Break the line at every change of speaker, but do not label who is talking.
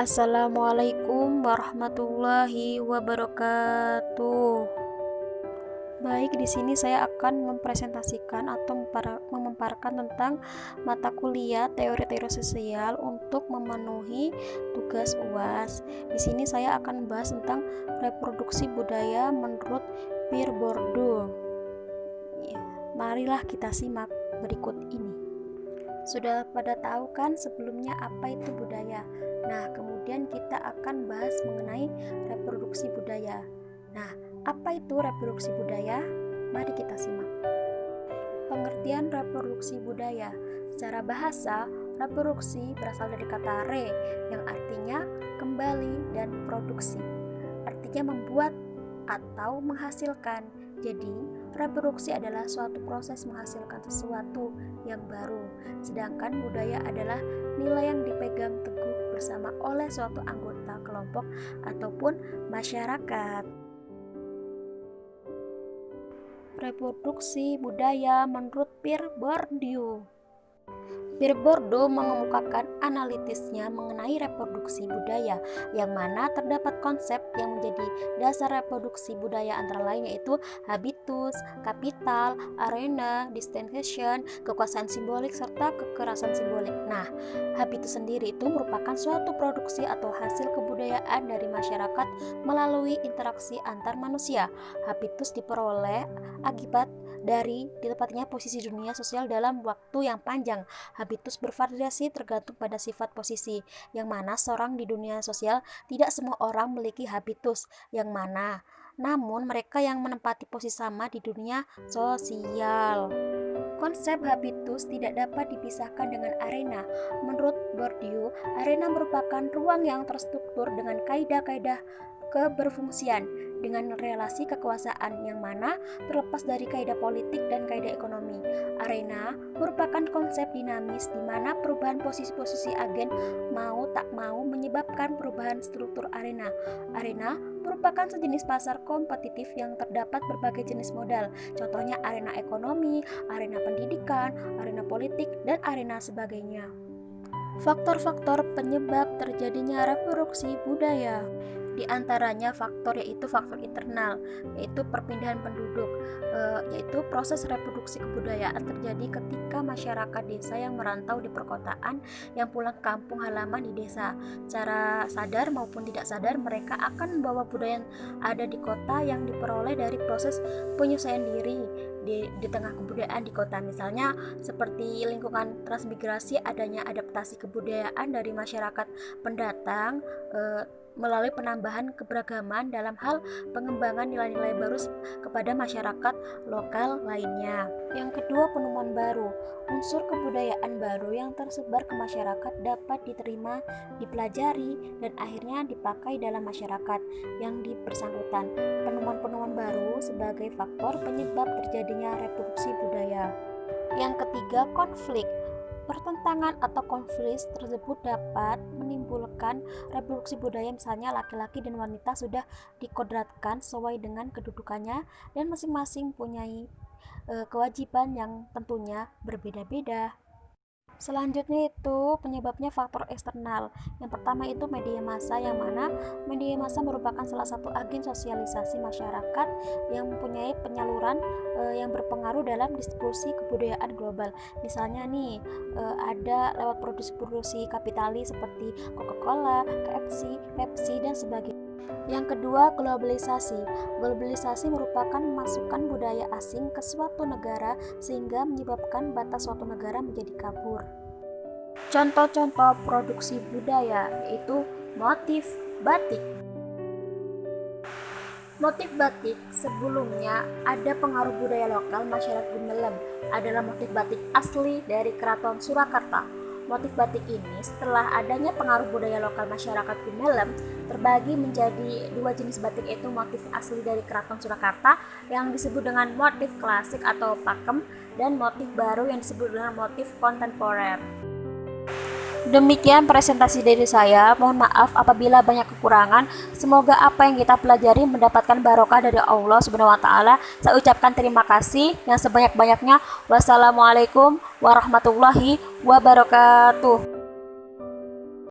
Assalamualaikum warahmatullahi wabarakatuh. Baik, di sini saya akan mempresentasikan atau memaparkan tentang mata kuliah teori-teori sosial untuk memenuhi tugas UAS. Di sini saya akan membahas tentang reproduksi budaya menurut Pierre Bourdieu. Marilah kita simak berikut ini. Sudah pada tahu kan sebelumnya apa itu budaya? Nah, kemudian kita akan bahas mengenai reproduksi budaya. Nah, apa itu reproduksi budaya? Mari kita simak. Pengertian reproduksi budaya. Secara bahasa, reproduksi berasal dari kata re yang artinya kembali dan produksi. Artinya membuat atau menghasilkan. Jadi, reproduksi adalah suatu proses menghasilkan sesuatu yang baru, sedangkan budaya adalah nilai yang dipegang teguh bersama oleh suatu anggota kelompok ataupun masyarakat. Reproduksi budaya menurut Pierre Bourdieu. Pierre Bourdieu mengemukakan analitisnya mengenai reproduksi budaya, yang mana terdapat konsep yang menjadi dasar reproduksi budaya antara lain yaitu habitus, kapital, arena, destination, kekuasaan simbolik, serta kekerasan simbolik. Nah, habitus sendiri itu merupakan suatu produksi atau hasil kebudayaan dari masyarakat melalui interaksi antar manusia. Habitus diperoleh akibat dari ditempatnya posisi dunia sosial dalam waktu yang panjang. Habitus bervariasi tergantung pada sifat posisi, yang mana seorang di dunia sosial tidak semua orang memiliki habitus yang mana, namun mereka yang menempati posisi sama di dunia sosial. Konsep habitus tidak dapat dipisahkan dengan arena. Menurut Bourdieu, arena merupakan ruang yang terstruktur dengan kaidah-kaidah keberfungsian dengan relasi kekuasaan yang mana terlepas dari kaidah politik dan kaidah ekonomi. Arena merupakan konsep dinamis di mana perubahan posisi-posisi agen mau tak mau menyebabkan perubahan struktur arena. Arena merupakan sejenis pasar kompetitif yang terdapat berbagai jenis modal. Contohnya arena ekonomi, arena pendidikan, arena politik, dan arena sebagainya. Faktor-faktor penyebab terjadinya reproduksi budaya. Di antaranya faktor yaitu faktor internal, yaitu perpindahan penduduk, yaitu proses reproduksi kebudayaan terjadi ketika masyarakat desa yang merantau di perkotaan yang pulang ke kampung halaman di desa. Secara sadar maupun tidak sadar mereka akan membawa budaya yang ada di kota yang diperoleh dari proses penyesuaian diri di tengah kebudayaan di kota, misalnya seperti lingkungan transmigrasi, adanya adaptasi kebudayaan dari masyarakat pendatang melalui penambahan keberagaman dalam hal pengembangan nilai-nilai baru kepada masyarakat lokal lainnya. Yang kedua, penemuan baru. Unsur kebudayaan baru yang tersebar ke masyarakat dapat diterima, dipelajari, dan akhirnya dipakai dalam masyarakat yang bersangkutan. Penemuan-penemuan baru sebagai faktor penyebab terjadinya reproduksi budaya. Yang ketiga, konflik. Pertentangan atau konflik tersebut dapat menimbulkan reproduksi budaya, misalnya laki-laki dan wanita sudah dikodratkan sesuai dengan kedudukannya dan masing-masing mempunyai kewajiban yang tentunya berbeda-beda. Selanjutnya itu penyebabnya faktor eksternal. Yang pertama itu media massa, yang mana media massa merupakan salah satu agen sosialisasi masyarakat yang mempunyai penyaluran yang berpengaruh dalam distribusi kebudayaan global. Misalnya nih ada lewat produksi-produksi kapitalis seperti Coca-Cola, KFC, Pepsi, dan sebagainya. Yang kedua, globalisasi. Globalisasi merupakan memasukkan budaya asing ke suatu negara sehingga menyebabkan batas suatu negara menjadi kabur. Contoh-contoh produksi budaya yaitu motif batik. Motif batik sebelumnya ada pengaruh budaya lokal masyarakat Gumelem, adalah motif batik asli dari Keraton Surakarta. Motif batik ini setelah adanya pengaruh budaya lokal masyarakat Gumelem terbagi menjadi dua jenis batik, yaitu motif asli dari Keraton Surakarta yang disebut dengan motif klasik atau pakem, dan motif baru yang disebut dengan motif kontemporer. Demikian presentasi dari saya. Mohon maaf apabila banyak kekurangan. Semoga apa yang kita pelajari mendapatkan barokah dari Allah Subhanahu wa taala. Saya ucapkan terima kasih yang sebanyak-banyaknya. Wassalamualaikum warahmatullahi wabarakatuh.